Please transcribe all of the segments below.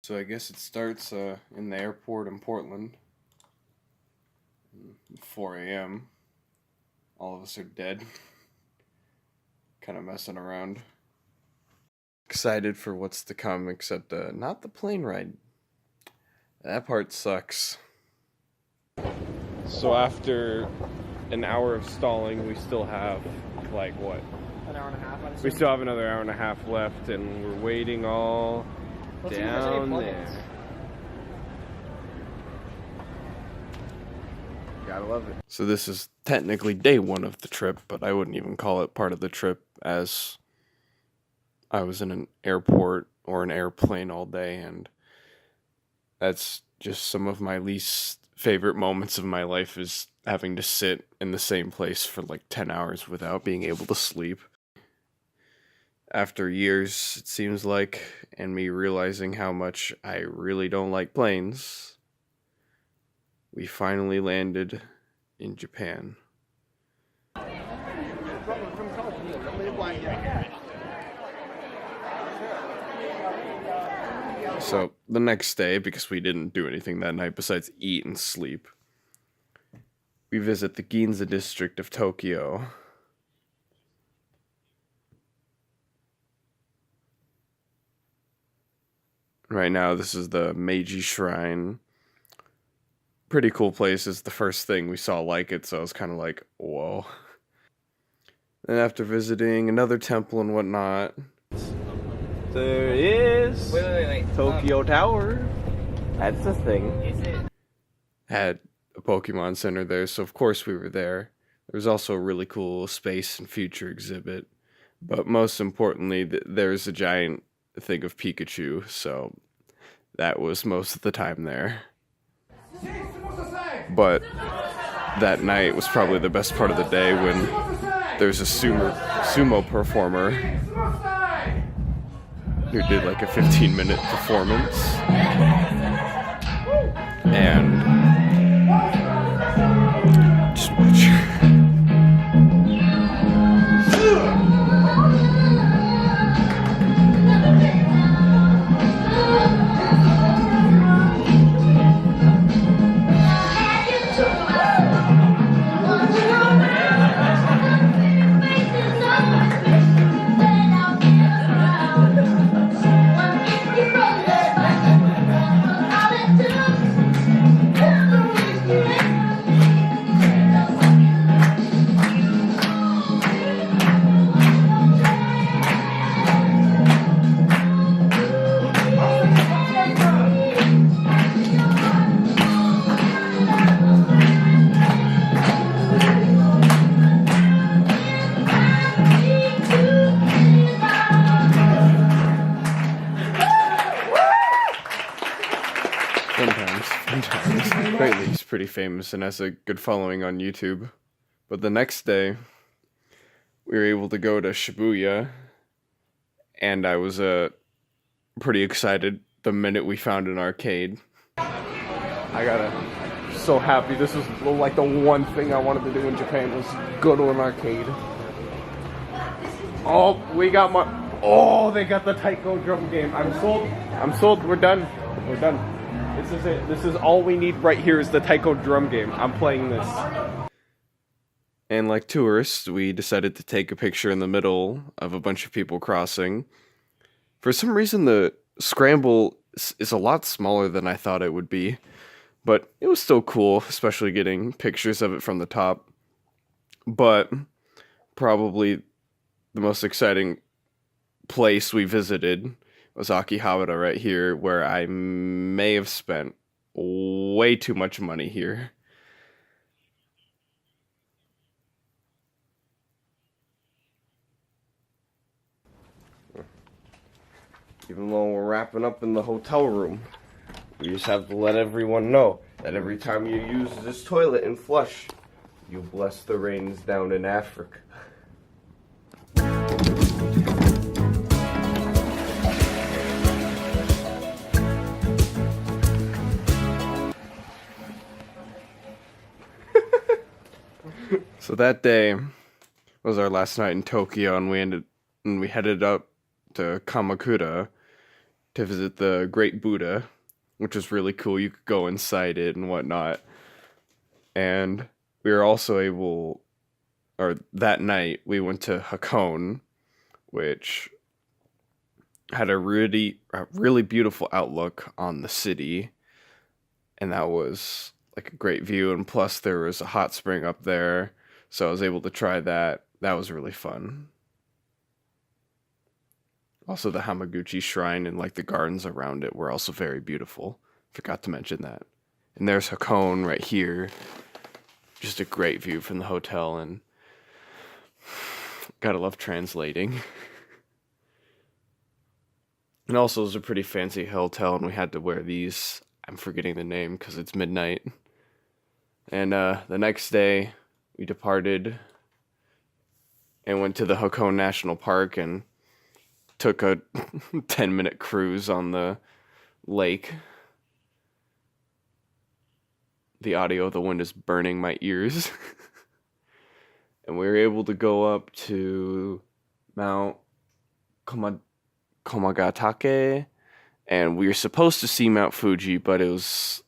So I guess it starts in the airport in Portland. 4 a.m. All of us are dead. Kind of messing around. Excited for what's to come, except not the plane ride. That part sucks. So after an hour of stalling, we still have, like, what? An hour and a half. We still have another hour and a half left, and we're waiting all down there. Gotta love it. So this is technically day one of the trip, but I wouldn't even call it part of the trip, as I was in an airport or an airplane all day, and that's just some of my least favorite moments of my life, is having to sit in the same place for like 10 hours without being able to sleep. After years, it seems like, and me realizing how much I really don't like planes, we finally landed in Japan. So the next day, because we didn't do anything that night besides eat and sleep, we visit the Ginza district of Tokyo. Right now, this is the Meiji Shrine. Pretty cool place. It's the first thing we saw like it, so I was kind of like, whoa. Then after visiting another temple and whatnot, there is Wait. Tokyo Tower. That's the thing. Is it? Had a Pokemon Center there, so of course we were there. There was also a really cool space and future exhibit. But most importantly, there's a giant thing of Pikachu, so that was most of the time there. But that night was probably the best part of the day, when there's a sumo performer who did like a 15-minute performance. And just watch. Sometimes. Greatly, he's pretty famous and has a good following on YouTube. But the next day, we were able to go to Shibuya, and I was pretty excited the minute we found an arcade. So happy. This was like the one thing I wanted to do in Japan, was go to an arcade. Oh, they got the Taiko drum game. I'm sold. We're done. This is it. This is all we need right here, is the Taiko drum game. I'm playing this. And like tourists, we decided to take a picture in the middle of a bunch of people crossing. For some reason, the scramble is a lot smaller than I thought it would be, but it was still cool, especially getting pictures of it from the top. But probably the most exciting place we visited was Akihabara right here, where I may have spent way too much money here. Even though we're wrapping up in the hotel room, we just have to let everyone know that every time you use this toilet and flush, you bless the rains down in Africa. So that day was our last night in Tokyo, and we headed up to Kamakura to visit the Great Buddha, which was really cool. You could go inside it and whatnot. And we were also able, or that night, we went to Hakone, which had a really beautiful outlook on the city. And that was like a great view. And plus, there was a hot spring up there. So I was able to try that. That was really fun. Also, the Hamaguchi Shrine and like the gardens around it were also very beautiful. Forgot to mention that. And there's Hakone right here. Just a great view from the hotel, and gotta love translating. And also, it was a pretty fancy hotel, and we had to wear these. I'm forgetting the name because it's midnight. And the next day, we departed and went to the Hakone National Park and took a 10-minute cruise on the lake. The audio of the wind is burning my ears. And we were able to go up to Mount Komagatake, and we were supposed to see Mount Fuji, but there's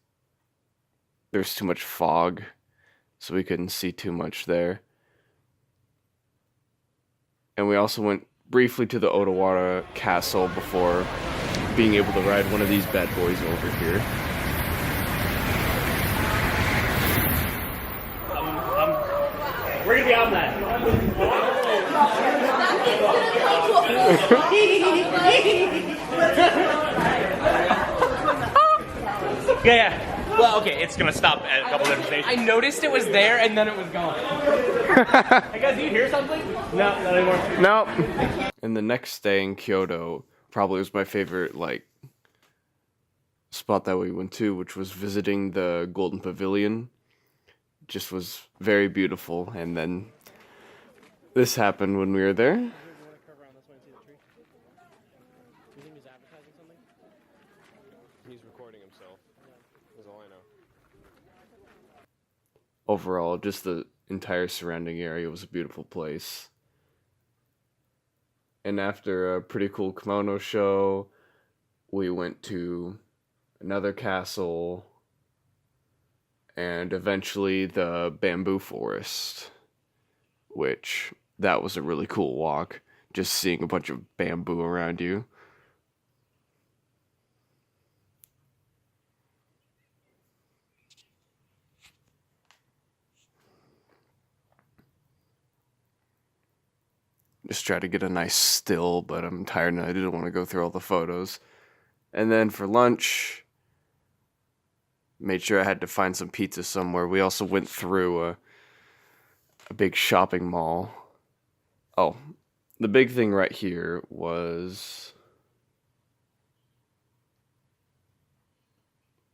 too much fog, so we couldn't see too much there. And we also went briefly to the Odawara Castle before being able to ride one of these bad boys over here. We're gonna be on that. Yeah. Well, okay, it's gonna stop at a couple different stations. I noticed it was there and then it was gone. Hey guys, do you hear something? No, not anymore. Nope. And the next day in Kyoto probably was my favorite spot that we went to, which was visiting the Golden Pavilion. Just was very beautiful, and then this happened when we were there. He's recording himself. That's all I know. Overall, just the entire surrounding area was a beautiful place. And after a pretty cool kimono show, we went to another castle, and eventually the bamboo forest, which that was a really cool walk, just seeing a bunch of bamboo around you. Just try to get a nice still, but I'm tired and I didn't want to go through all the photos. And then for lunch, made sure I had to find some pizza somewhere. We also went through a big shopping mall. Oh, the big thing right here was...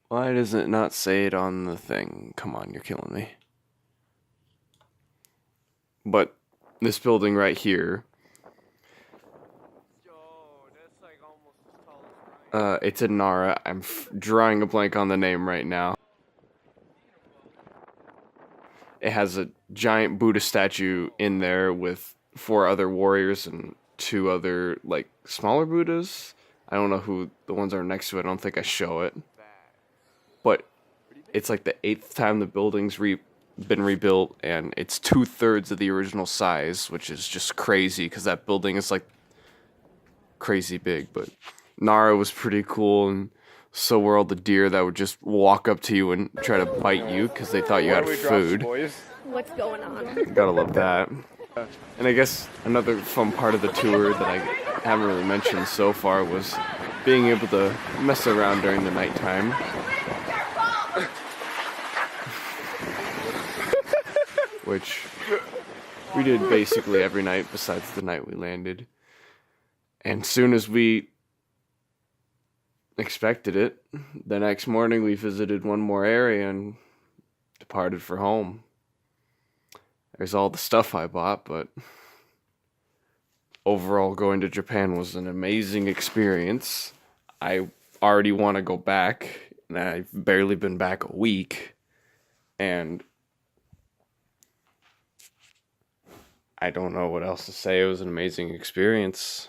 Why does it not say it on the thing? Come on, you're killing me. But this building right here, it's in Nara. I'm drawing a blank on the name right now. It has a giant Buddha statue in there with 4 other warriors and 2 other, smaller Buddhas. I don't know who the ones are next to it. I don't think I show it. But it's like the 8th time the building's been rebuilt, and it's 2/3 of the original size, which is just crazy because that building is crazy big. But Nara was pretty cool, and so were all the deer that would just walk up to you and try to bite you because they thought you had food. What's going on? Gotta love that. And I guess another fun part of the tour that I haven't really mentioned so far was being able to mess around during the nighttime. Which we did basically every night besides the night we landed. And soon as we expected it, the next morning we visited one more area and departed for home. There's all the stuff I bought, but overall going to Japan was an amazing experience. I already want to go back, and I've barely been back a week, and I don't know what else to say. It was an amazing experience.